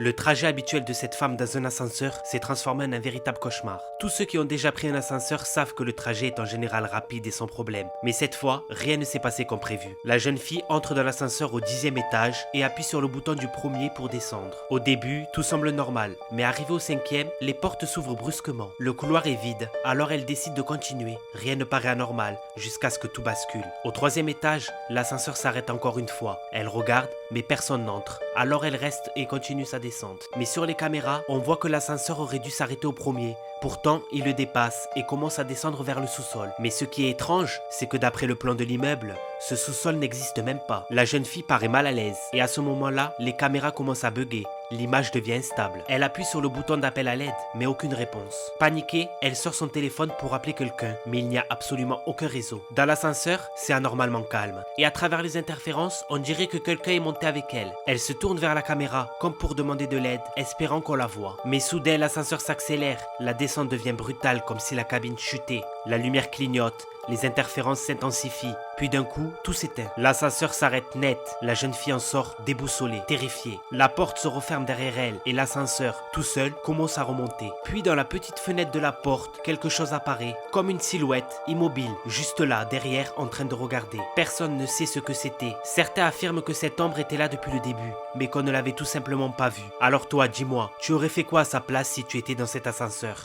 Le trajet habituel de cette femme dans un ascenseur s'est transformé en un véritable cauchemar. Tous ceux qui ont déjà pris un ascenseur savent que le trajet est en général rapide et sans problème. Mais cette fois, rien ne s'est passé comme prévu. La jeune fille entre dans l'ascenseur au 10e étage et appuie sur le bouton du premier pour descendre. Au début, tout semble normal, mais arrivé au 5e, les portes s'ouvrent brusquement. Le couloir est vide, alors elle décide de continuer. Rien ne paraît anormal, jusqu'à ce que tout bascule. Au 3e étage, l'ascenseur s'arrête encore une fois. Elle regarde, mais personne n'entre. Alors elle reste et continue sa descente. Mais sur les caméras, on voit que l'ascenseur aurait dû s'arrêter au premier. Pourtant, il le dépasse et commence à descendre vers le sous-sol. Mais ce qui est étrange, c'est que d'après le plan de l'immeuble, ce sous-sol n'existe même pas. La jeune fille paraît mal à l'aise et à ce moment-là, les caméras commencent à bugger. L'image devient instable. Elle appuie sur le bouton d'appel à l'aide, mais aucune réponse. Paniquée, elle sort son téléphone pour appeler quelqu'un, mais il n'y a absolument aucun réseau. Dans l'ascenseur, c'est anormalement calme. Et à travers les interférences, on dirait que quelqu'un est monté avec elle. Elle se tourne vers la caméra, comme pour demander de l'aide, espérant qu'on la voie. Mais soudain, l'ascenseur s'accélère. La descente devient brutale, comme si la cabine chutait. La lumière clignote. Les interférences s'intensifient, puis d'un coup, tout s'éteint. L'ascenseur s'arrête net, la jeune fille en sort déboussolée, terrifiée. La porte se referme derrière elle et l'ascenseur, tout seul, commence à remonter. Puis dans la petite fenêtre de la porte, quelque chose apparaît, comme une silhouette, immobile, juste là, derrière, en train de regarder. Personne ne sait ce que c'était. Certains affirment que cette ombre était là depuis le début, mais qu'on ne l'avait tout simplement pas vue. Alors toi, dis-moi, tu aurais fait quoi à sa place si tu étais dans cet ascenseur ?